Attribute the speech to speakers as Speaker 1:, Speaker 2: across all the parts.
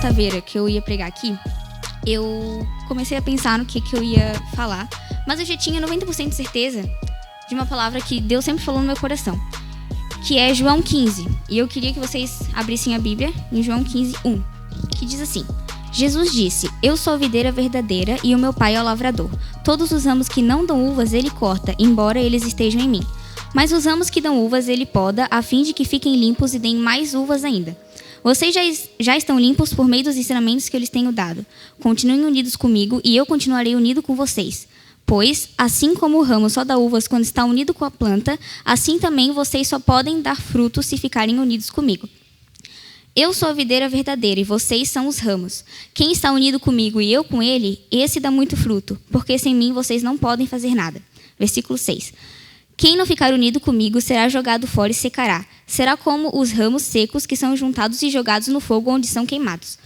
Speaker 1: quarta-feira que eu ia pregar aqui, eu comecei a pensar no que eu ia falar, mas eu já tinha 90% de certeza de uma palavra que Deus sempre falou no meu coração, que é João 15. E eu queria que vocês abrissem a Bíblia em João 15, 1, que diz assim: Jesus disse: eu sou a videira verdadeira e o meu pai é o lavrador. Todos os ramos que não dão uvas ele corta, embora eles estejam em mim. Mas os ramos que dão uvas ele poda, a fim de que fiquem limpos e deem mais uvas ainda. Vocês já estão limpos por meio dos ensinamentos que eu lhes tenho dado. Continuem unidos comigo e eu continuarei unido com vocês. Pois, assim como o ramo só dá uvas quando está unido com a planta, assim também vocês só podem dar frutos se ficarem unidos comigo. Eu sou a videira verdadeira e vocês são os ramos. Quem está unido comigo e eu com ele, esse dá muito fruto, porque sem mim vocês não podem fazer nada. Versículo 6. Quem não ficar unido comigo será jogado fora e secará. Será como os ramos secos que são juntados e jogados no fogo onde são queimados.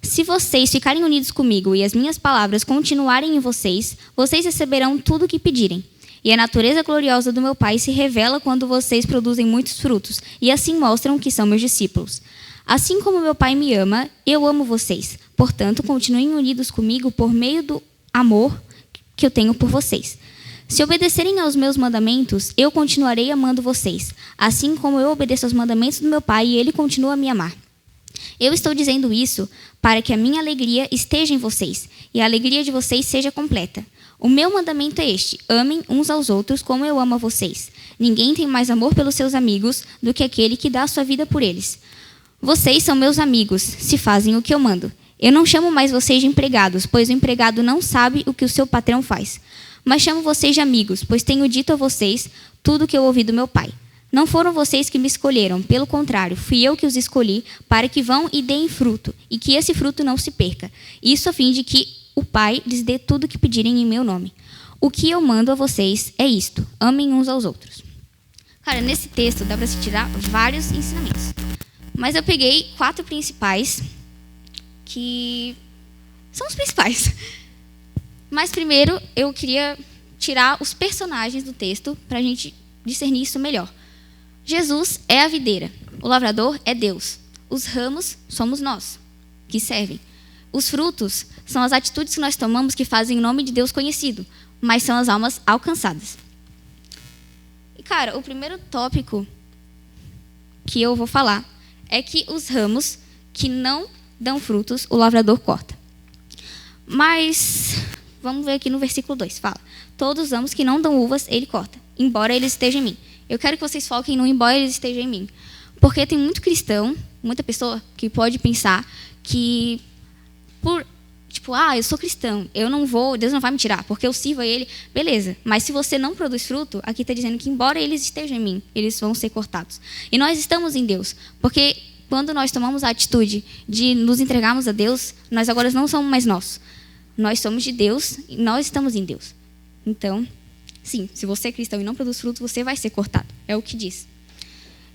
Speaker 1: Se vocês ficarem unidos comigo e as minhas palavras continuarem em vocês, vocês receberão tudo o que pedirem. E a natureza gloriosa do meu Pai se revela quando vocês produzem muitos frutos, e assim mostram que são meus discípulos. Assim como meu Pai me ama, eu amo vocês. Portanto, continuem unidos comigo por meio do amor que eu tenho por vocês. Se obedecerem aos meus mandamentos, eu continuarei amando vocês, assim como eu obedeço aos mandamentos do meu Pai e ele continua a me amar. Eu estou dizendo isso para que a minha alegria esteja em vocês e a alegria de vocês seja completa. O meu mandamento é este: amem uns aos outros como eu amo a vocês. Ninguém tem mais amor pelos seus amigos do que aquele que dá a sua vida por eles. Vocês são meus amigos, se fazem o que eu mando. Eu não chamo mais vocês de empregados, pois o empregado não sabe o que o seu patrão faz. Mas chamo vocês de amigos, pois tenho dito a vocês tudo o que eu ouvi do meu Pai. Não foram vocês que me escolheram, pelo contrário, fui eu que os escolhi para que vão e deem fruto, e que esse fruto não se perca. Isso a fim de que o Pai lhes dê tudo o que pedirem em meu nome. O que eu mando a vocês é isto: amem uns aos outros. Cara, nesse texto dá para se tirar vários ensinamentos. Mas eu peguei 4 principais, que são os principais. Mas primeiro eu queria tirar os personagens do texto para a gente discernir isso melhor. Jesus é a videira, o lavrador é Deus, os ramos somos nós, que servem. Os frutos são as atitudes que nós tomamos que fazem o nome de Deus conhecido, mas são as almas alcançadas. E cara, o primeiro tópico que eu vou falar é que os ramos que não dão frutos, o lavrador corta. Mas vamos ver aqui no versículo 2, fala: todos os ramos que não dão uvas, ele corta, embora eles estejam em mim. Eu quero que vocês foquem no embora eles estejam em mim. Porque tem muito cristão, muita pessoa que pode pensar que, eu sou cristão, eu não vou, Deus não vai me tirar, porque eu sirvo a ele. Beleza, mas se você não produz fruto, aqui está dizendo que embora eles estejam em mim, eles vão ser cortados. E nós estamos em Deus, porque quando nós tomamos a atitude de nos entregarmos a Deus, nós agora não somos mais nós. Nós somos de Deus e nós estamos em Deus. Então, sim, se você é cristão e não produz frutos, você vai ser cortado. É o que diz.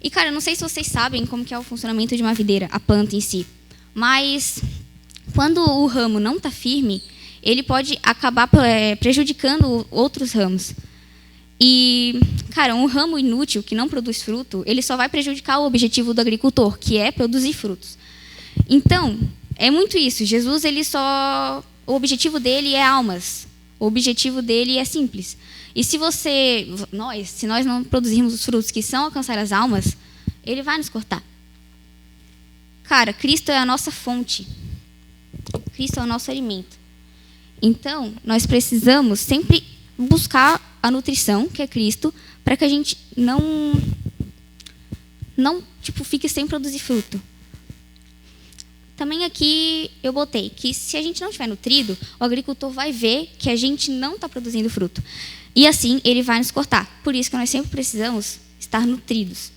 Speaker 1: E, cara, eu não sei se vocês sabem como que é o funcionamento de uma videira, a planta em si. Mas, quando o ramo não está firme, ele pode acabar prejudicando outros ramos. E, cara, um ramo inútil que não produz fruto, ele só vai prejudicar o objetivo do agricultor, que é produzir frutos. Então, é muito isso. Jesus, o objetivo dele é almas. O objetivo dele é simples. E se nós não produzirmos os frutos que são alcançar as almas, ele vai nos cortar. Cara, Cristo é a nossa fonte. Cristo é o nosso alimento. Então, nós precisamos sempre buscar a nutrição, que é Cristo, para que a gente não fique sem produzir fruto. Também aqui eu botei que se a gente não estiver nutrido, o agricultor vai ver que a gente não está produzindo fruto. E assim ele vai nos cortar. Por isso que nós sempre precisamos estar nutridos.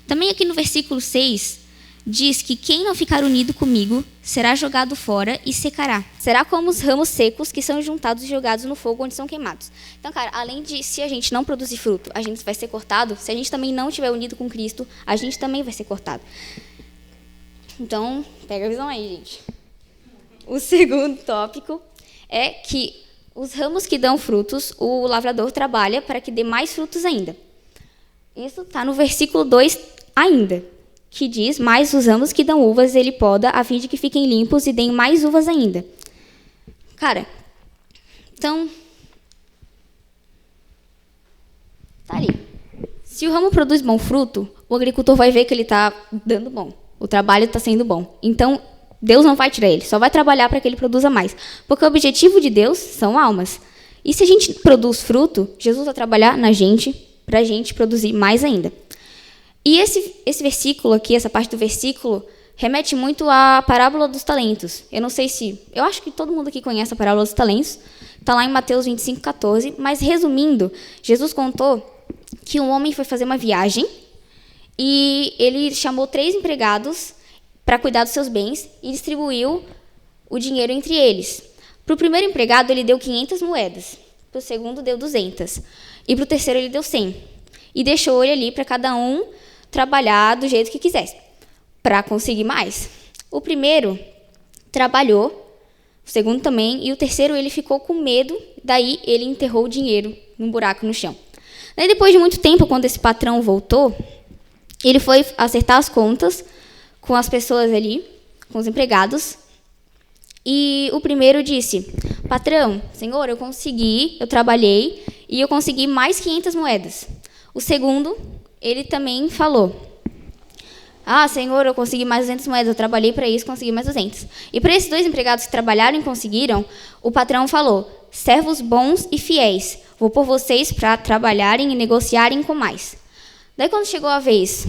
Speaker 1: Também aqui no versículo 6, diz que quem não ficar unido comigo será jogado fora e secará. Será como os ramos secos que são juntados e jogados no fogo onde são queimados. Então, cara, além de se a gente não produzir fruto, a gente vai ser cortado, se a gente também não estiver unido com Cristo, a gente também vai ser cortado. Então, pega a visão aí, gente. O segundo tópico é que os ramos que dão frutos, o lavrador trabalha para que dê mais frutos ainda. Isso está no versículo 2 ainda, que diz, mas os ramos que dão uvas ele poda, a fim de que fiquem limpos e deem mais uvas ainda. Cara, então, tá ali. Se o ramo produz bom fruto, o agricultor vai ver que ele está dando bom. O trabalho está sendo bom. Então, Deus não vai tirar ele, só vai trabalhar para que ele produza mais. Porque o objetivo de Deus são almas. E se a gente produz fruto, Jesus vai trabalhar na gente, para a gente produzir mais ainda. E esse versículo aqui, essa parte do versículo, remete muito à parábola dos talentos. Eu acho que todo mundo aqui conhece a parábola dos talentos. Está lá em Mateus 25:14. Mas, resumindo, Jesus contou que um homem foi fazer uma viagem e ele chamou 3 empregados para cuidar dos seus bens e distribuiu o dinheiro entre eles. Para o primeiro empregado, ele deu 500 moedas. Para o segundo, deu 200. E para o terceiro, ele deu 100. E deixou ele ali para cada um trabalhar do jeito que quisesse, para conseguir mais. O primeiro trabalhou, o segundo também, e o terceiro ele ficou com medo, daí ele enterrou o dinheiro num buraco no chão. Daí, depois de muito tempo, quando esse patrão voltou, ele foi acertar as contas com as pessoas ali, com os empregados, e o primeiro disse, patrão, senhor, eu trabalhei e eu consegui mais 500 moedas. O segundo, ele também falou, senhor, eu consegui mais 200 moedas, eu trabalhei para isso, consegui mais 200. E para esses 2 empregados que trabalharam e conseguiram, o patrão falou, servos bons e fiéis, vou pôr vocês para trabalharem e negociarem com mais. Daí, quando chegou a vez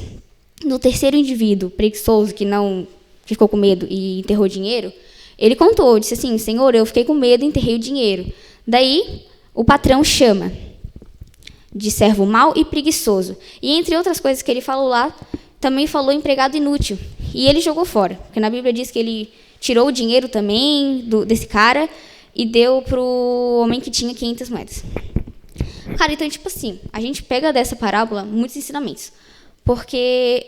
Speaker 1: do terceiro indivíduo, preguiçoso, que ficou com medo e enterrou dinheiro, ele contou, disse assim, senhor, eu fiquei com medo e enterrei o dinheiro. Daí, o patrão chama de servo mau e preguiçoso. E, entre outras coisas que ele falou lá, também falou empregado inútil. E ele jogou fora, porque na Bíblia diz que ele tirou o dinheiro também desse cara e deu para o homem que tinha 500 moedas. Cara, então, tipo assim, a gente pega dessa parábola muitos ensinamentos. Porque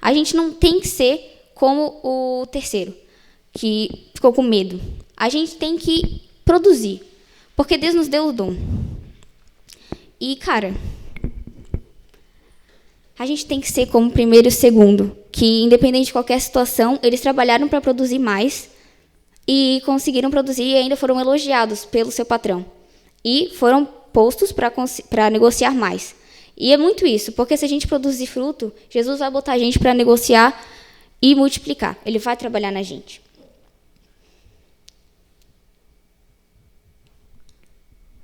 Speaker 1: a gente não tem que ser como o terceiro, que ficou com medo. A gente tem que produzir, porque Deus nos deu o dom. E, cara, a gente tem que ser como o primeiro e o segundo, que, independente de qualquer situação, eles trabalharam para produzir mais e conseguiram produzir e ainda foram elogiados pelo seu patrão. E foram postos para negociar mais. E é muito isso, porque se a gente produzir fruto, Jesus vai botar a gente para negociar e multiplicar. Ele vai trabalhar na gente.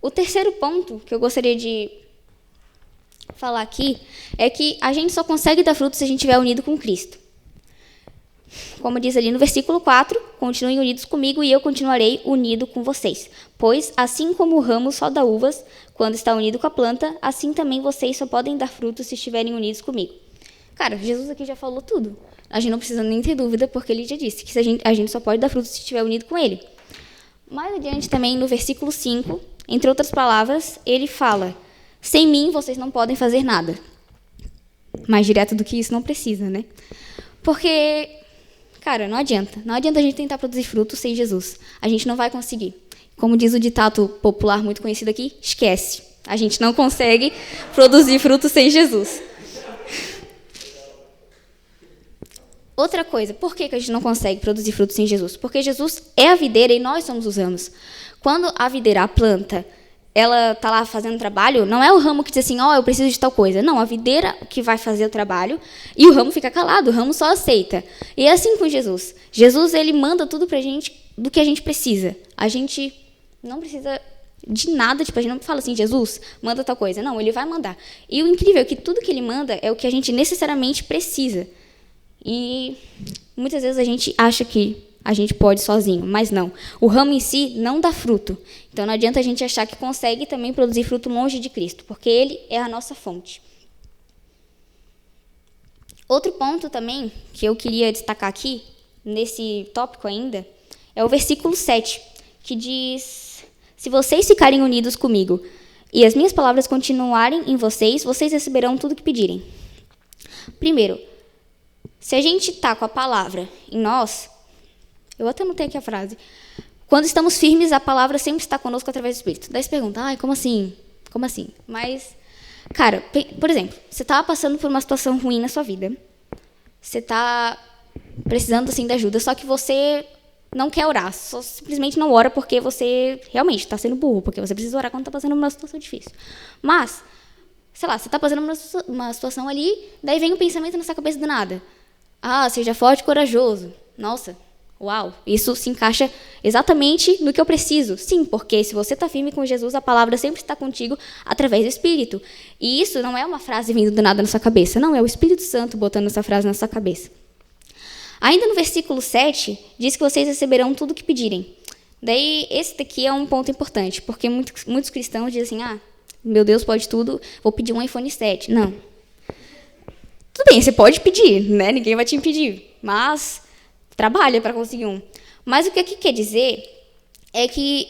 Speaker 1: O terceiro ponto que eu gostaria de falar aqui é que a gente só consegue dar fruto se a gente estiver unido com Cristo. Como diz ali no versículo 4, continuem unidos comigo e eu continuarei unido com vocês. Pois, assim como o ramo só dá uvas quando está unido com a planta, assim também vocês só podem dar frutos se estiverem unidos comigo. Cara, Jesus aqui já falou tudo. A gente não precisa nem ter dúvida, porque ele já disse que a gente só pode dar frutos se estiver unido com ele. Mais adiante também, no versículo 5, entre outras palavras, ele fala, sem mim vocês não podem fazer nada. Mais direto do que isso não precisa, né? Porque, cara, não adianta. Não adianta a gente tentar produzir frutos sem Jesus. A gente não vai conseguir. Como diz o ditado popular muito conhecido aqui, esquece. A gente não consegue produzir frutos sem Jesus. Outra coisa, por que a gente não consegue produzir frutos sem Jesus? Porque Jesus é a videira e nós somos os ramos. Quando a videira, a planta, ela está lá fazendo trabalho, não é o ramo que diz assim, eu preciso de tal coisa. Não, a videira que vai fazer o trabalho e o ramo fica calado, o ramo só aceita. E é assim com Jesus. Jesus, ele manda tudo pra gente do que a gente precisa. A gente não precisa de nada, tipo, a gente não fala assim, Jesus, manda tal coisa. Não, ele vai mandar. E o incrível é que tudo que ele manda é o que a gente necessariamente precisa. E muitas vezes a gente acha que a gente pode sozinho, mas não. O ramo em si não dá fruto. Então não adianta a gente achar que consegue também produzir fruto longe de Cristo, porque ele é a nossa fonte. Outro ponto também que eu queria destacar aqui, nesse tópico ainda, é o versículo 7, que diz, se vocês ficarem unidos comigo e as minhas palavras continuarem em vocês, vocês receberão tudo o que pedirem. Primeiro, se a gente está com a palavra em nós, eu até anotei aqui a frase, quando estamos firmes, a palavra sempre está conosco através do Espírito. Daí você pergunta, como assim? Como assim? Mas, cara, por exemplo, você estava passando por uma situação ruim na sua vida, você está precisando assim, de ajuda, só que você não quer orar, só simplesmente não ora porque você realmente está sendo burro, porque você precisa orar quando está passando uma situação difícil. Mas, sei lá, você está passando uma situação ali, daí vem um pensamento na sua cabeça do nada. Ah, seja forte e corajoso. Nossa, uau, isso se encaixa exatamente no que eu preciso. Sim, porque se você está firme com Jesus, a palavra sempre está contigo através do Espírito. E isso não é uma frase vindo do nada na sua cabeça, não, é o Espírito Santo botando essa frase na sua cabeça. Ainda no versículo 7, diz que vocês receberão tudo o que pedirem. Daí, esse daqui é um ponto importante, porque muitos cristãos dizem assim, meu Deus pode tudo, vou pedir um iPhone 7. Não. Tudo bem, você pode pedir, né? Ninguém vai te impedir, mas trabalha para conseguir um. Mas o que aqui quer dizer é que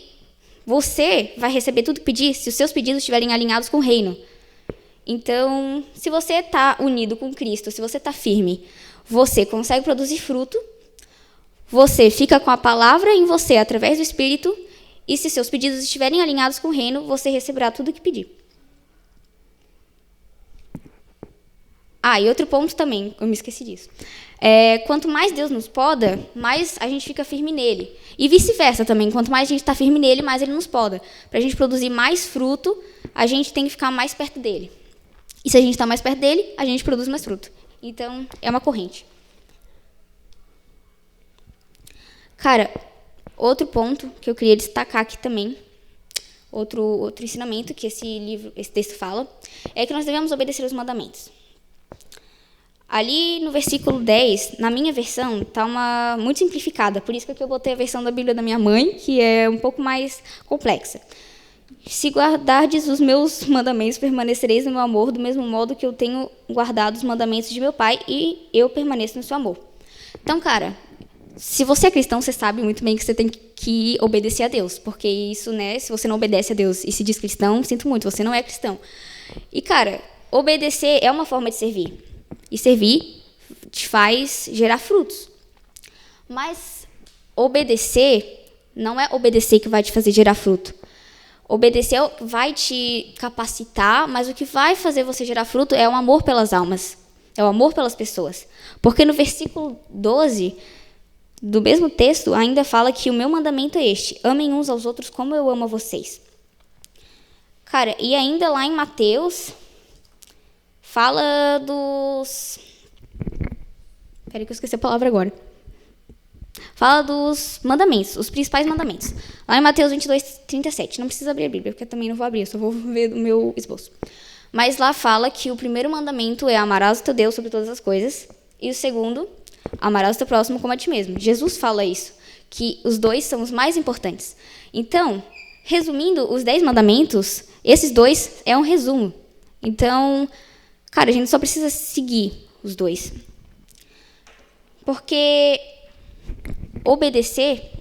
Speaker 1: você vai receber tudo que pedir se os seus pedidos estiverem alinhados com o reino. Então, se você está unido com Cristo, se você está firme, você consegue produzir fruto, você fica com a palavra em você através do Espírito, e se seus pedidos estiverem alinhados com o reino, você receberá tudo o que pedir. E outro ponto também, eu me esqueci disso. Quanto mais Deus nos poda, mais a gente fica firme nele. E vice-versa também, quanto mais a gente está firme nele, mais ele nos poda. Para a gente produzir mais fruto, a gente tem que ficar mais perto dele. E se a gente está mais perto dele, a gente produz mais fruto. Então, é uma corrente. Cara, outro ponto que eu queria destacar aqui também, outro ensinamento que esse texto fala, é que nós devemos obedecer os mandamentos. Ali no versículo 10, na minha versão, está muito simplificada, por isso que eu botei a versão da Bíblia da minha mãe, que é um pouco mais complexa. Se guardardes os meus mandamentos, permanecereis no meu amor, do mesmo modo que eu tenho guardado os mandamentos de meu Pai, e eu permaneço no seu amor. Então, cara, se você é cristão, você sabe muito bem que você tem que obedecer a Deus, porque isso, né, se você não obedece a Deus e se diz cristão, sinto muito, você não é cristão. E, cara, obedecer é uma forma de servir. E servir te faz gerar frutos. Mas obedecer não é obedecer que vai te fazer gerar fruto. Obedecer vai te capacitar, mas o que vai fazer você gerar fruto é o amor pelas almas, é o amor pelas pessoas. Porque no versículo 12 do mesmo texto ainda fala que o meu mandamento é este: amem uns aos outros como eu amo a vocês. Cara, e ainda lá em Mateus fala dos... Peraí que eu esqueci a palavra agora. Fala dos mandamentos, os principais mandamentos. Lá em Mateus 22, 37. Não precisa abrir a Bíblia, porque eu também não vou abrir, eu só vou ver o meu esboço. Mas lá fala que o primeiro mandamento é amarás o teu Deus sobre todas as coisas. E o segundo, amarás o teu próximo como a ti mesmo. Jesus fala isso, que os dois são os mais importantes. Então, resumindo os 10 mandamentos, esses dois é um resumo. Então, cara, a gente só precisa seguir os dois. Porque obedecer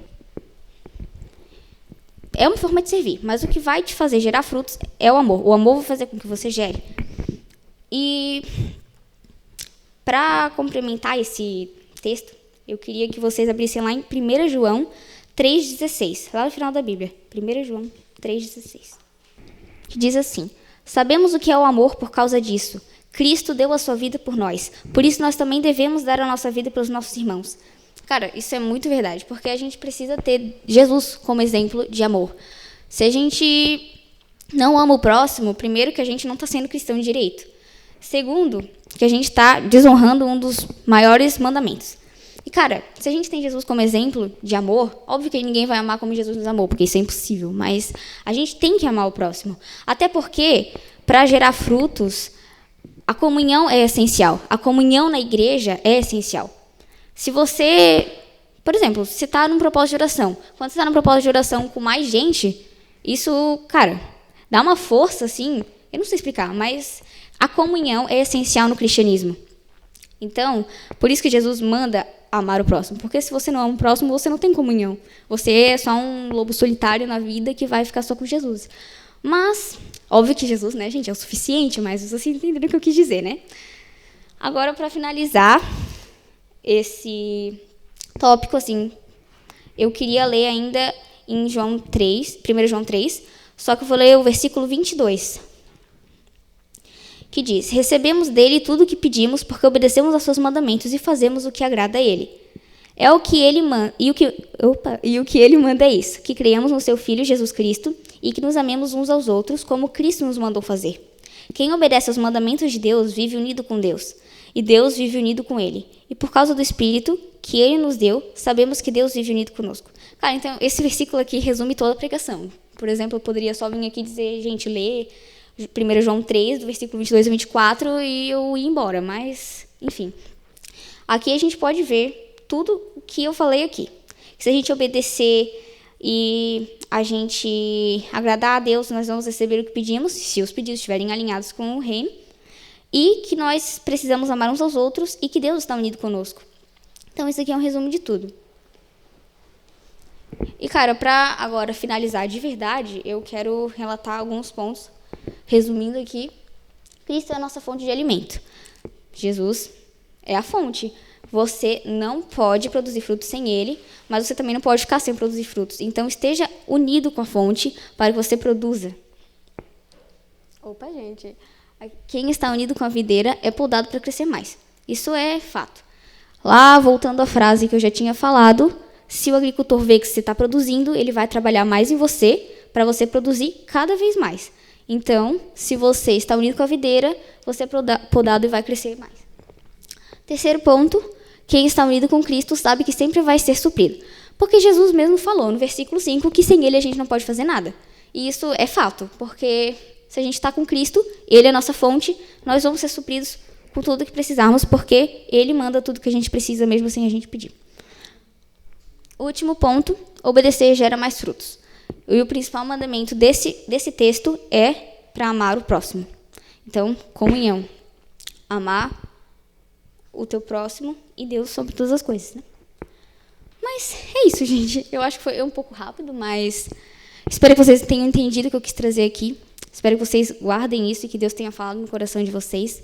Speaker 1: é uma forma de servir, mas o que vai te fazer gerar frutos é o amor. O amor vai fazer com que você gere. E para complementar esse texto, eu queria que vocês abrissem lá em 1 João 3,16, lá no final da Bíblia. 1 João 3,16. Que diz assim: sabemos o que é o amor por causa disso. Cristo deu a sua vida por nós. Por isso, nós também devemos dar a nossa vida pelos nossos irmãos. Cara, isso é muito verdade, porque a gente precisa ter Jesus como exemplo de amor. Se a gente não ama o próximo, primeiro que a gente não está sendo cristão de direito. Segundo, que a gente está desonrando um dos maiores mandamentos. E, cara, se a gente tem Jesus como exemplo de amor, óbvio que ninguém vai amar como Jesus nos amou, porque isso é impossível, mas a gente tem que amar o próximo. Até porque, para gerar frutos, a comunhão é essencial. A comunhão na igreja é essencial. Se você, por exemplo, se está num propósito de oração, quando você está num propósito de oração com mais gente, isso, cara, dá uma força, assim, eu não sei explicar, mas a comunhão é essencial no cristianismo. Então, por isso que Jesus manda amar o próximo, porque se você não ama o próximo, você não tem comunhão. Você é só um lobo solitário na vida que vai ficar só com Jesus. Mas, óbvio que Jesus, né, gente, é o suficiente, mas vocês entenderam o que eu quis dizer, né? Agora, para finalizar esse tópico, assim, eu queria ler ainda em João 3, 1 João 3, só que eu vou ler o versículo 22, que diz: recebemos dele tudo o que pedimos, porque obedecemos aos seus mandamentos e fazemos o que agrada a ele. É o que ele manda, e o que ele manda é isso: que creiamos no seu Filho Jesus Cristo e que nos amemos uns aos outros, como Cristo nos mandou fazer. Quem obedece aos mandamentos de Deus vive unido com Deus, e Deus vive unido com ele. E por causa do Espírito que ele nos deu, sabemos que Deus vive unido conosco. Cara, então esse versículo aqui resume toda a pregação. Por exemplo, eu poderia só vir aqui dizer, gente, ler 1 João 3, do versículo 22 a 24, e eu ir embora. Mas, enfim. Aqui a gente pode ver tudo o que eu falei aqui. Se a gente obedecer e a gente agradar a Deus, nós vamos receber o que pedimos, se os pedidos estiverem alinhados com o reino, e que nós precisamos amar uns aos outros e que Deus está unido conosco. Então, isso aqui é um resumo de tudo. E, cara, para agora finalizar de verdade, eu quero relatar alguns pontos. Resumindo aqui, Cristo é a nossa fonte de alimento. Jesus é a fonte. Você não pode produzir frutos sem ele, mas você também não pode ficar sem produzir frutos. Então, esteja unido com a fonte para que você produza. Opa, gente. Quem está unido com a videira é podado para crescer mais. Isso é fato. Lá, voltando à frase que eu já tinha falado, se o agricultor vê que você está produzindo, ele vai trabalhar mais em você para você produzir cada vez mais. Então, se você está unido com a videira, você é podado e vai crescer mais. Terceiro ponto, quem está unido com Cristo sabe que sempre vai ser suprido. Porque Jesus mesmo falou no versículo 5 que sem ele a gente não pode fazer nada. E isso é fato, porque se a gente está com Cristo, ele é a nossa fonte, nós vamos ser supridos com tudo o que precisarmos, porque ele manda tudo que a gente precisa, mesmo sem a gente pedir. Último ponto, obedecer gera mais frutos. E o principal mandamento desse texto é para amar o próximo. Então, comunhão. Amar o teu próximo e Deus sobre todas as coisas, né? Mas é isso, gente. Eu acho que foi um pouco rápido, mas espero que vocês tenham entendido o que eu quis trazer aqui. Espero que vocês guardem isso e que Deus tenha falado no coração de vocês.